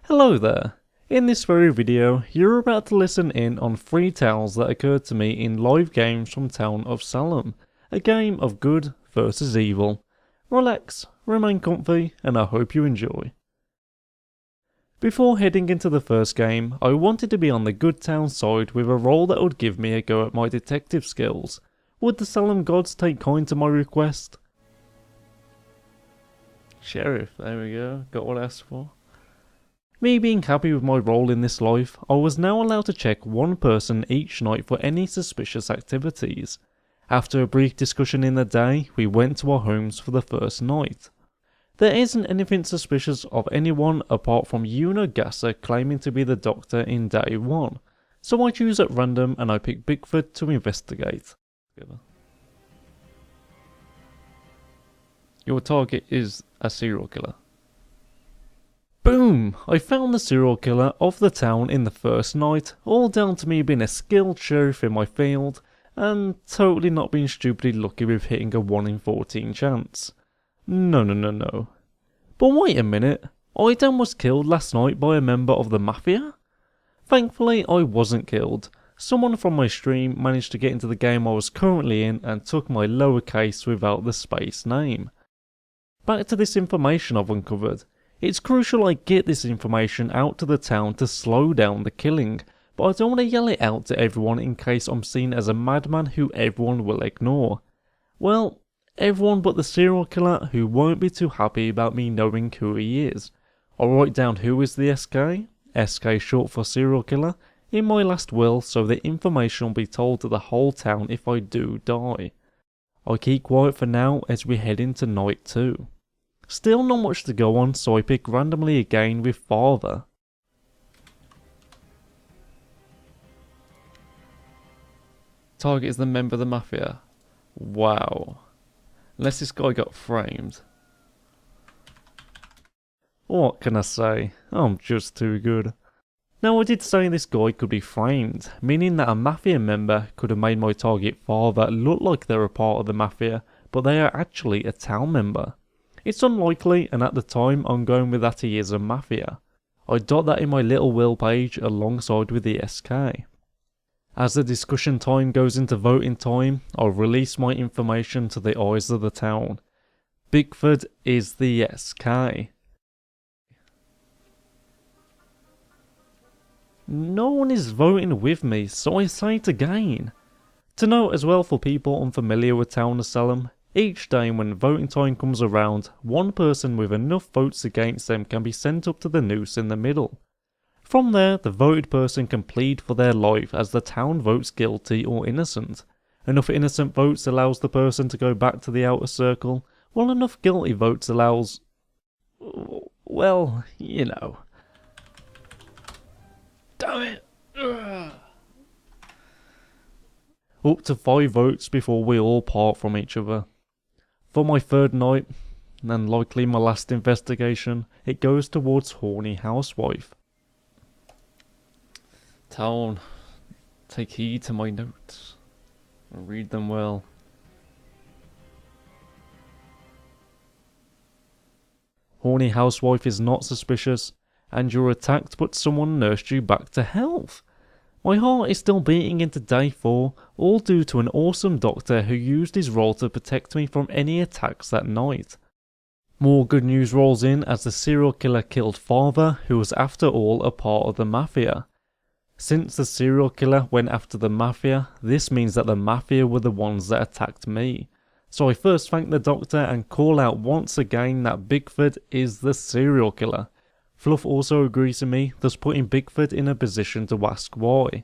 Hello there. In this very video, you're about to listen in on 3 tales that occurred to me in live games from Town of Salem, a game of good versus evil. Relax, remain comfy, and I hope you enjoy. Before heading into the first game, I wanted to be on the good town side with a role that would give me a go at my detective skills. Would the Salem gods take kind to my request? Sheriff, there we go, got what I asked for. Me being happy with my role in this life, I was now allowed to check one person each night for any suspicious activities. After a brief discussion in the day, we went to our homes for the first night. There isn't anything suspicious of anyone apart from Una Gasser claiming to be the doctor in day 1, so I choose at random and I pick Bigfoot to investigate. Your target is a serial killer. Boom! I found the serial killer of the town in the first night, all down to me being a skilled sheriff in my field, and totally not being stupidly lucky with hitting a 1 in 14 chance. No. But wait a minute, Aidan was killed last night by a member of the Mafia? Thankfully I wasn't killed. Someone from my stream managed to get into the game I was currently in and took my lowercase without the space name. Back to this information I've uncovered. It's crucial I get this information out to the town to slow down the killing, but I don't want to yell it out to everyone in case I'm seen as a madman who everyone will ignore. Well, everyone but the serial killer who won't be too happy about me knowing who he is. I'll write down who is the SK short for serial killer, in my last will so the information will be told to the whole town if I do die. I'll keep quiet for now as we head into night 2. Still not much to go on, so I pick randomly again with father. Target is the member of the Mafia. Wow. Unless this guy got framed. What can I say? I'm just too good. Now I did say this guy could be framed, meaning that a Mafia member could have made my target father look like they're a part of the Mafia, but they are actually a town member. It's unlikely, and at the time I'm going with that he is a Mafia. I dot that in my little will page alongside with the SK. As the discussion time goes into voting time, I'll release my information to the eyes of the town. Bigfoot is the SK. No one is voting with me, so I say it again. To note as well for people unfamiliar with Town of Salem, each day when voting time comes around, one person with enough votes against them can be sent up to the noose in the middle. From there, the voted person can plead for their life as the town votes guilty or innocent. Enough innocent votes allows the person to go back to the outer circle, while enough guilty votes allows... well, you know. Damn it! Ugh. Up to 5 votes before we all part from each other. For my 3rd night, and likely my last investigation, it goes towards horny housewife. Town, take heed to my notes, and read them well. Horny housewife is not suspicious, and you're attacked but someone nursed you back to health. My heart is still beating into day 4, all due to an awesome doctor who used his role to protect me from any attacks that night. More good news rolls in as the serial killer killed father, who was after all a part of the Mafia. Since the serial killer went after the Mafia, this means that the Mafia were the ones that attacked me. So I first thank the doctor and call out once again that Bigfoot is the serial killer. Fluff also agrees with me, thus putting Bigfoot in a position to ask why.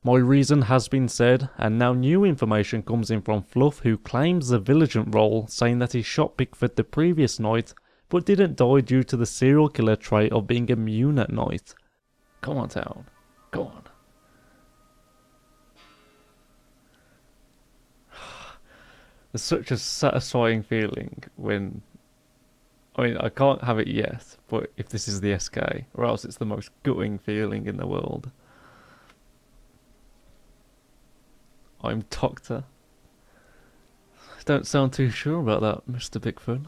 My reason has been said, and now new information comes in from Fluff, who claims the vigilant role, saying that he shot Bigfoot the previous night, but didn't die due to the serial killer trait of being immune at night. Come on, Town. Go on. There's such a satisfying feeling when... I mean, I can't have it yet, but if this is the SK, or else it's the most gutting feeling in the world. I'm Doctor. Don't sound too sure about that, Mr. Bigfoot.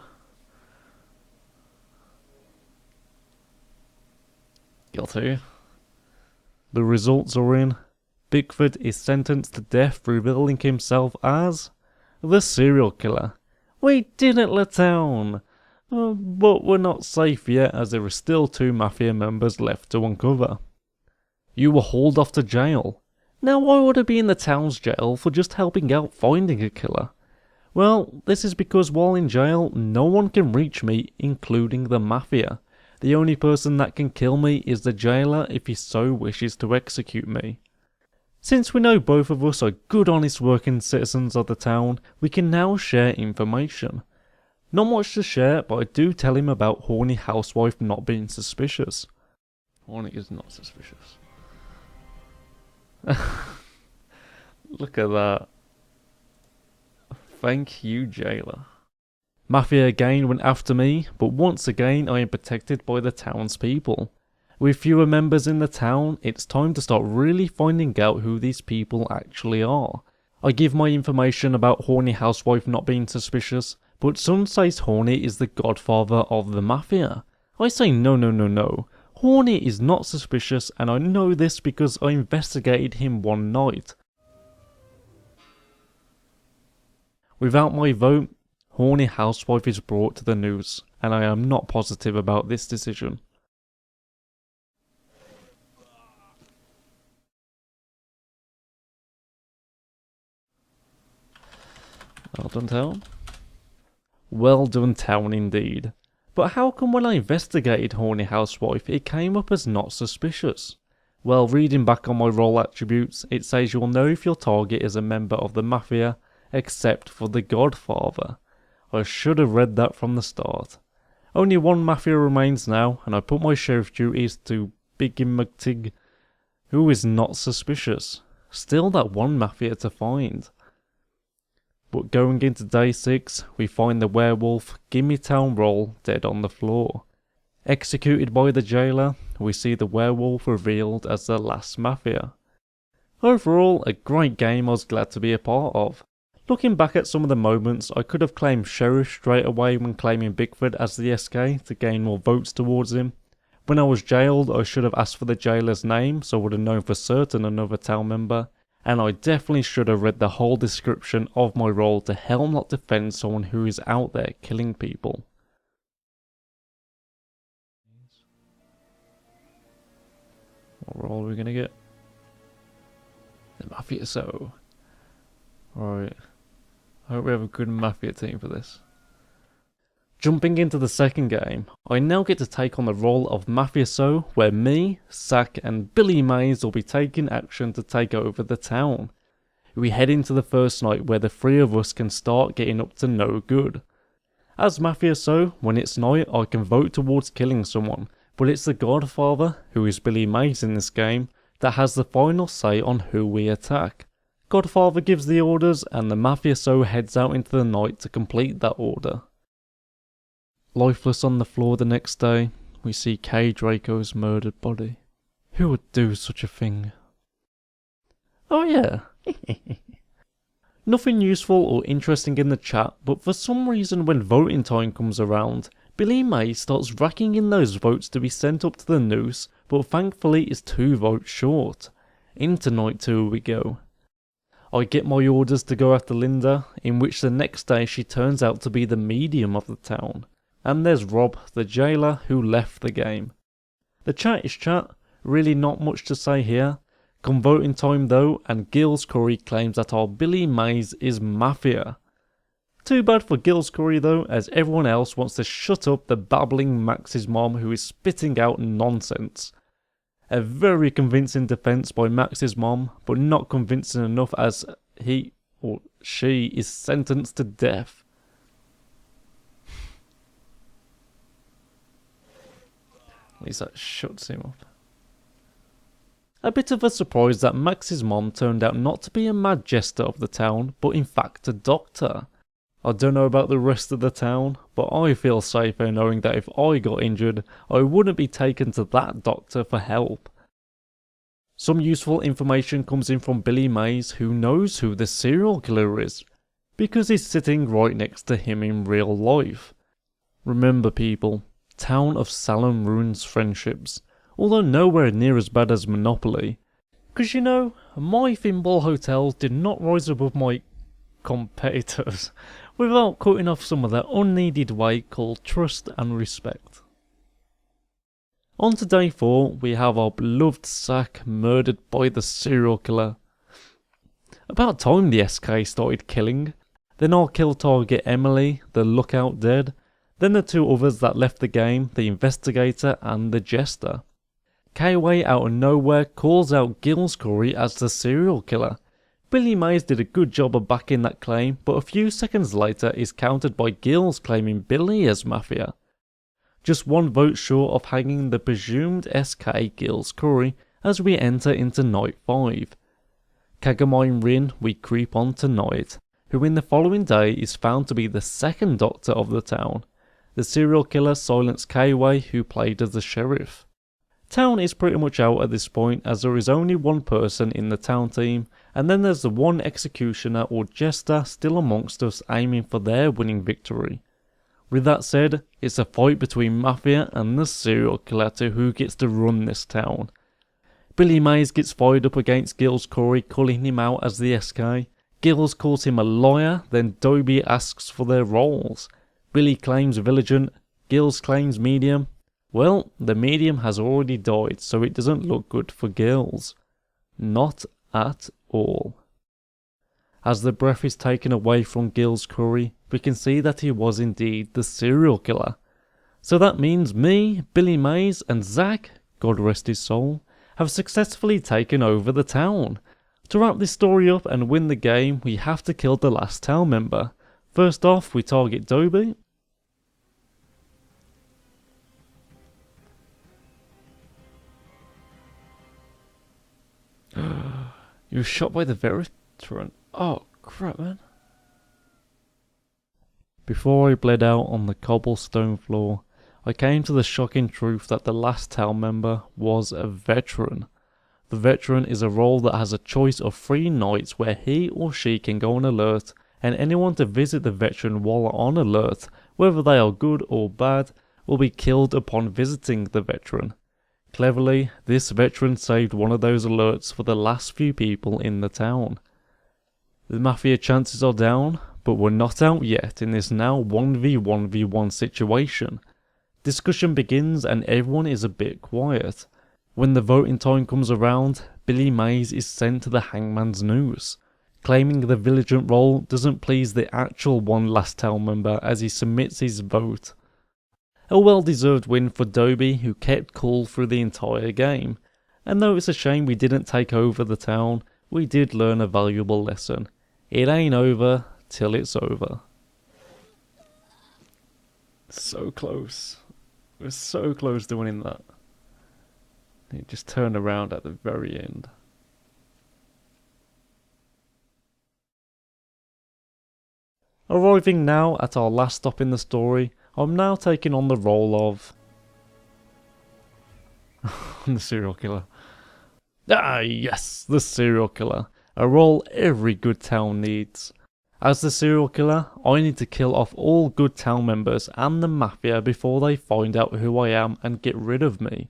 Got to. The results are in. Bigford is sentenced to death, revealing himself as the serial killer. We didn't let down! But we're not safe yet, as there are still 2 Mafia members left to uncover. You were hauled off to jail. Now why would I be in the town's jail for just helping out finding a killer? Well, this is because while in jail, no one can reach me, including the Mafia. The only person that can kill me is the jailer if he so wishes to execute me. Since we know both of us are good honest working citizens of the town, we can now share information. Not much to share, but I do tell him about horny housewife not being suspicious. Horny is not suspicious. Look at that. Thank you, jailer. Mafia again went after me, but once again I am protected by the townspeople. With fewer members in the town, it's time to start really finding out who these people actually are. I give my information about horny housewife not being suspicious, but some says Horny is the godfather of the Mafia. I say no. Horny is not suspicious, and I know this because I investigated him one night. Without my vote, Horny housewife is brought to the news, and I am not positive about this decision. Well done, town. Well done, town, indeed. But how come when I investigated Horny housewife, it came up as not suspicious? Well, reading back on my role attributes, it says you'll know if your target is a member of the Mafia, except for the Godfather. I should have read that from the start. Only 1 Mafia remains now, and I put my sheriff duties to Biggin McTig, who is not suspicious. Still that 1 Mafia to find. But going into day 6, we find the werewolf Gimme Town Roll dead on the floor. Executed by the jailer, we see the werewolf revealed as the last Mafia. Overall, a great game I was glad to be a part of. Looking back at some of the moments, I could have claimed Sheriff straight away when claiming Bigford as the SK to gain more votes towards him. When I was jailed, I should have asked for the jailer's name so I would have known for certain another town member. And I definitely should have read the whole description of my role to help not defend someone who is out there killing people. What role are we gonna get? The Mafia So. Right. I hope we have a good Mafia team for this. Jumping into the second game, I now get to take on the role of Mafioso, where me, Sack and Billy Mays will be taking action to take over the town. We head into the first night where the 3 of us can start getting up to no good. As Mafioso, when it's night I can vote towards killing someone, but it's the Godfather, who is Billy Mays in this game, that has the final say on who we attack. Godfather gives the orders and the Mafioso heads out into the night to complete that order. Lifeless on the floor the next day, we see Kay Draco's murdered body. Who would do such a thing? Oh yeah. Nothing useful or interesting in the chat, but for some reason when voting time comes around, Billy May starts racking in those votes to be sent up to the noose, but thankfully is 2 votes short. Into night 2 we go. I get my orders to go after Linda, in which the next day she turns out to be the medium of the town. And there's Rob, the jailer, who left the game. The chat is chat, really not much to say here. Come voting time though, and Gills Curry claims that our Billy Mays is Mafia. Too bad for Gills Curry though, as everyone else wants to shut up the babbling Max's mom who is spitting out nonsense. A very convincing defense by Max's mom, but not convincing enough as he or she is sentenced to death. At least that shuts him up. A bit of a surprise that Max's mom turned out not to be a mad jester of the town, but in fact a doctor. I don't know about the rest of the town, but I feel safer knowing that if I got injured, I wouldn't be taken to that doctor for help. Some useful information comes in from Billy Mays, who knows who the serial killer is, because he's sitting right next to him in real life. Remember people, Town of Salem ruins friendships. although nowhere near as bad as Monopoly. 'Cause you know, my Thimble hotels did not rise above my competitors without cutting off some of that unneeded weight called trust and respect. On to day 4, we have our beloved Zack murdered by the serial killer. About time the SK started killing. Then our kill target Emily, the lookout, dead. Then the 2 others that left the game, the investigator and the jester. K-Way out of nowhere calls out Gills Curry as the serial killer. Billy Mays did a good job of backing that claim, but a few seconds later is countered by Gills claiming Billy as Mafia. Just 1 vote short of hanging the presumed SK Gills Curry as we enter into night 5. Kagamine Rin, we creep on to Night, who in the following day is found to be the 2nd doctor of the town. The serial killer silenced K-Way, who played as the sheriff. Town is pretty much out at this point, as there is only 1 person in the town team, and then there's the 1 executioner or jester still amongst us aiming for their winning victory. With that said, it's a fight between Mafia and the serial killer to who gets to run this town. Billy Mays gets fired up against Gills Curry, calling him out as the SK. Gills calls him a liar, then Dobie asks for their roles. Billy claims Vigilant, Gills claims Medium. Well, the Medium has already died, so it doesn't look good for Gills. Not at all. As the breath is taken away from Gills Curry, we can see that he was indeed the serial killer. So that means me, Billy Mays and Zack, God rest his soul, have successfully taken over the town. To wrap this story up and win the game, we have to kill the last town member. First off, we target Dobie. You were shot by the veteran. Oh crap, man. Before I bled out on the cobblestone floor, I came to the shocking truth that the last town member was a veteran. The veteran is a role that has a choice of 3 nights where he or she can go on alert, and anyone to visit the veteran while on alert, whether they are good or bad, will be killed upon visiting the veteran. Cleverly, this veteran saved one of those alerts for the last few people in the town. The Mafia chances are down, but we're not out yet in this now 1v1v1 situation. Discussion begins and everyone is a bit quiet. When the voting time comes around, Billy Mays is sent to the hangman's noose. Claiming the Vigilant role doesn't please the actual 1 last town member as he submits his vote. A well-deserved win for Dobie, who kept cool through the entire game. And though it's a shame we didn't take over the town, we did learn a valuable lesson. It ain't over till it's over. So close. We're so close to winning that. It just turned around at the very end. Arriving now at our last stop in the story, I'm now taking on the role of the serial killer. Ah yes, the serial killer. A role every good town needs. As the serial killer, I need to kill off all good town members and the Mafia before they find out who I am and get rid of me.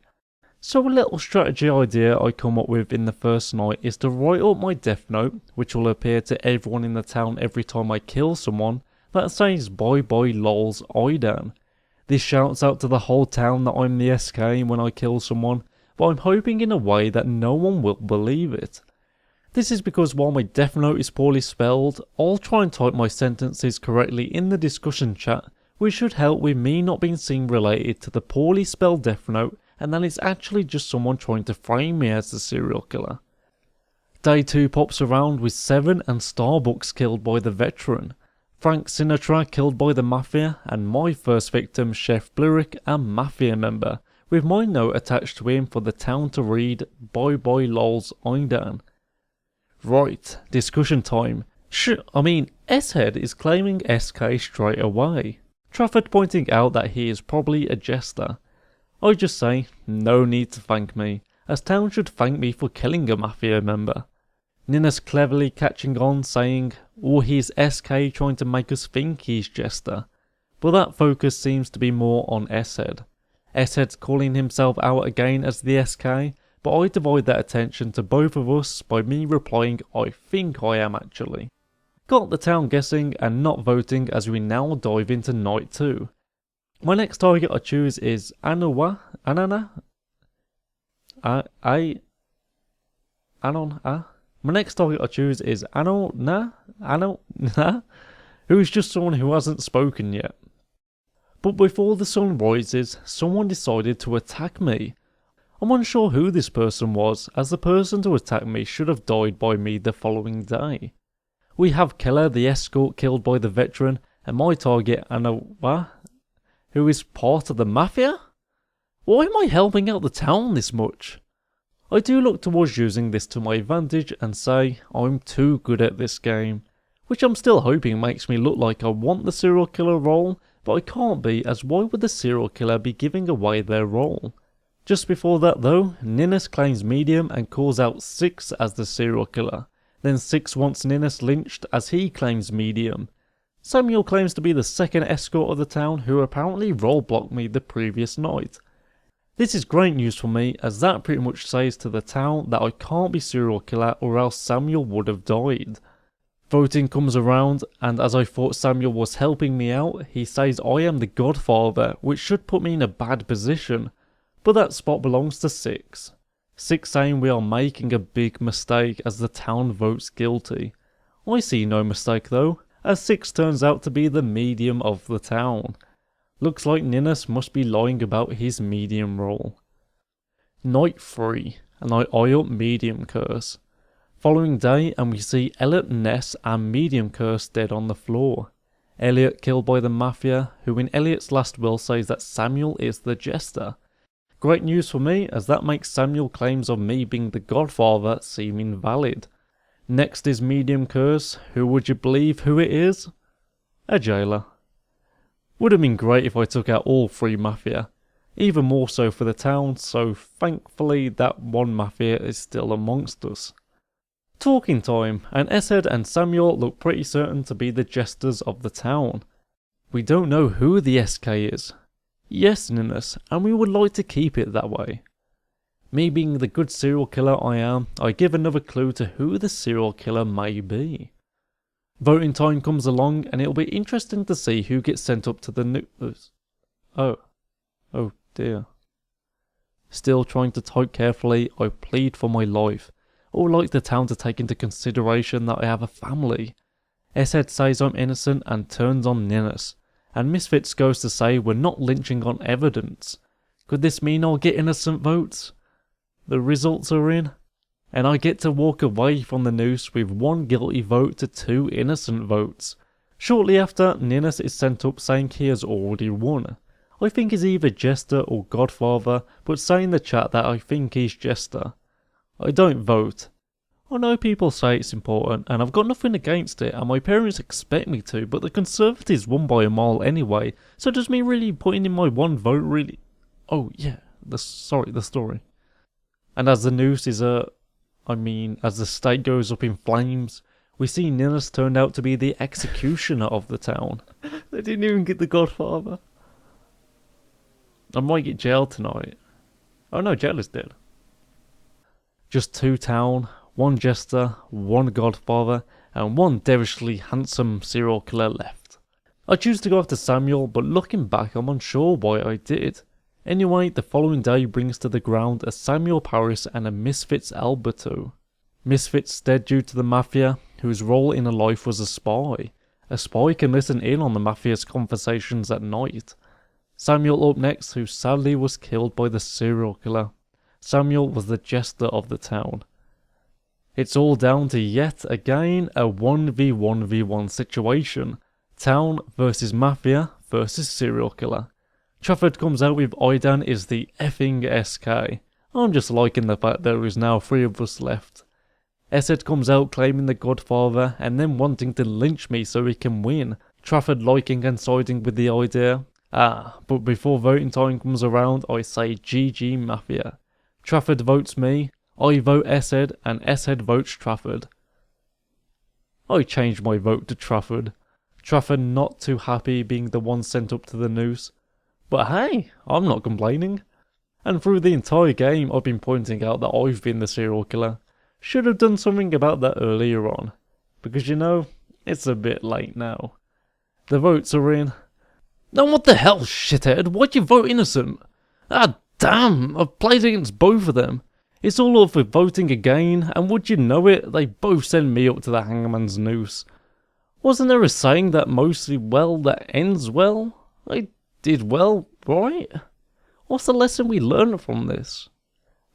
So a little strategy idea I come up with in the first night is to write up my death note, which will appear to everyone in the town every time I kill someone, that says bye bye lols Idan. This shouts out to the whole town that I'm the SK when I kill someone, but I'm hoping in a way that no one will believe it. This is because while my death note is poorly spelled, I'll try and type my sentences correctly in the discussion chat, which should help with me not being seen related to the poorly spelled death note, and that it's actually just someone trying to frame me as the serial killer. Day 2 pops around with Seven and Starbucks killed by the veteran, Frank Sinatra killed by the Mafia, and my first victim, Chef Blurick, a Mafia member, with my note attached to him for the town to read, bye bye lols Idan. Right, discussion time. S-Head is claiming SK straight away. Trafford pointing out that he is probably a jester. I just say, no need to thank me, as town should thank me for killing a Mafia member. Ninna's cleverly catching on, saying, oh, he's SK trying to make us think he's jester. But that focus seems to be more on S-Head. S-Head's calling himself out again as the SK, but I divide that attention to both of us by me replying I think I am actually. Got the town guessing and not voting as we now dive into night 2. My next target I choose is Anana? My next target I choose is Anona, who is just someone who hasn't spoken yet. But before the sun rises, someone decided to attack me. I'm unsure who this person was, as the person to attack me should have died by me the following day. We have Keller, the escort, killed by the veteran, and my target, Anawa, who is part of the mafia? Why am I helping out the town this much? I do look towards using this to my advantage and say I'm too good at this game, which I'm still hoping makes me look like I want the serial killer role, but I can't be, as why would the serial killer be giving away their role? Just before that though, Ninnis claims medium and calls out Six as the serial killer. Then Six wants Ninnis lynched as he claims medium. Samuel claims to be the second escort of the town who apparently roadblocked me the previous night. This is great news for me, as that pretty much says to the town that I can't be serial killer or else Samuel would have died. Voting comes around, and as I thought Samuel was helping me out, he says I am the godfather, which should put me in a bad position. But that spot belongs to Six. Six saying we are making a big mistake as the town votes guilty. I see no mistake though, as Six turns out to be the medium of the town. Looks like Ninnis must be lying about his medium role. Night 3, and I eye up medium curse. Following day, and we see Elliot, Ness and medium curse dead on the floor. Elliot killed by the mafia, who in Elliot's last will says that Samuel is the jester. Great news for me, as that makes Samuel claims of me being the godfather seem invalid. Next is medium curse, who would you believe who it is? A jailer. Would have been great if I took out all 3 mafia, even more so for the town, so thankfully that one mafia is still amongst us. Talking time, and S-Head and Samuel look pretty certain to be the jesters of the town. We don't know who the SK is. Yes, Ninnis, and we would like to keep it that way. Me being the good serial killer I am, I give another clue to who the serial killer may be. Voting time comes along, and it'll be interesting to see who gets sent up to the news. Oh dear. Still trying to type carefully, I plead for my life. I would like the town to take into consideration that I have a family. S-Head says I'm innocent and turns on Ninnis, and Misfits goes to say we're not lynching on evidence. Could this mean I'll get innocent votes? The results are in, and I get to walk away from the noose with 1 guilty vote to 2 innocent votes. Shortly after, Ninnis is sent up saying he has already won. I think he's either Jester or Godfather, but say in the chat that I think he's Jester. I don't vote. I know people say it's important, and I've got nothing against it, and my parents expect me to, but the Conservatives won by a mile anyway, so does me really putting in my 1 vote really... Oh yeah, the story. And as the noose is as the state goes up in flames, we see Ninnis turned out to be the executioner of the town. They didn't even get the Godfather. I might get jailed tonight. Oh no, jail is dead. Just 2 town, 1 jester, 1 godfather, and 1 devilishly handsome serial killer left. I choose to go after Samuel, but looking back I'm unsure why I did. Anyway, the following day brings to the ground a Samuel Paris and a Misfits Alberto. Misfits dead due to the mafia, whose role in a life was a spy. A spy can listen in on the mafia's conversations at night. Samuel up next, who sadly was killed by the serial killer. Samuel was the jester of the town. It's all down to yet again a 1v1v1 situation. Town versus mafia versus serial killer. Trafford comes out with Aidan is the effing SK. I'm just liking the fact there is now 3 of us left. S-Head comes out claiming the Godfather and then wanting to lynch me so he can win. Trafford liking and siding with the idea. But before voting time comes around I say GG Mafia. Trafford votes me, I vote S-Head, and S-Head votes Trafford. I changed my vote to Trafford. Trafford not too happy being the one sent up to the noose. But hey, I'm not complaining. And through the entire game, I've been pointing out that I've been the serial killer. Should have done something about that earlier on. Because you know, it's a bit late now. The votes are in. No, what the hell, shithead? Why'd you vote innocent? Ah, damn, I've played against both of them. It's all up for voting again, and would you know it, they both send me up to the hangman's noose. Wasn't there a saying that mostly well that ends well? I did well, right? What's the lesson we learned from this?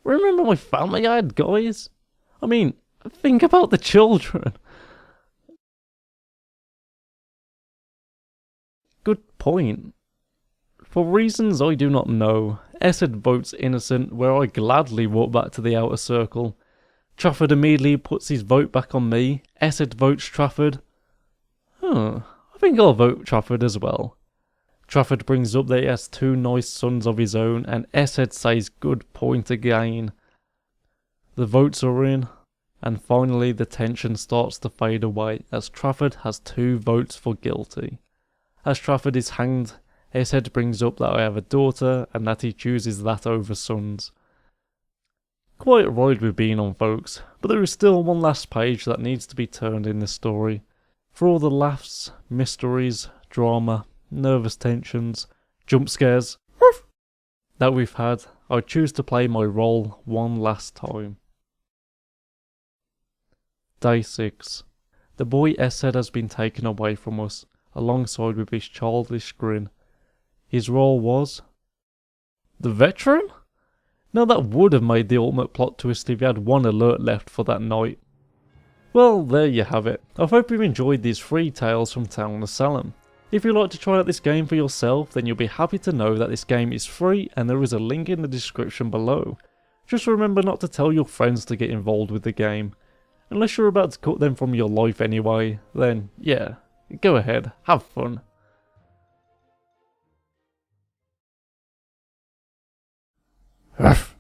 Remember my family I had, guys? I mean, think about the children. Good point. For reasons I do not know, Esed votes innocent, where I gladly walk back to the outer circle. Trafford immediately puts his vote back on me. Esed votes Trafford. I think I'll vote Trafford as well. Trafford brings up that he has two nice sons of his own, and Esed says good point again. The votes are in, and finally the tension starts to fade away as Trafford has 2 votes for guilty. As Trafford is hanged, Esed brings up that I have a daughter and that he chooses that over sons. Quite right with being on, folks, but there is still one last page that needs to be turned in this story. For all the laughs, mysteries, drama, nervous tensions, jump scares that we've had, I choose to play my role one last time. Day 6. The boy Esed has been taken away from us, alongside with his childish grin. His role was the veteran? Now that would have made the ultimate plot twist if you had one alert left for that night. Well, there you have it. I hope you enjoyed these 3 tales from Town of Salem. If you'd like to try out this game for yourself, then you'll be happy to know that this game is free and there is a link in the description below. Just remember not to tell your friends to get involved with the game. Unless you're about to cut them from your life anyway, then yeah, go ahead, have fun. Ruff.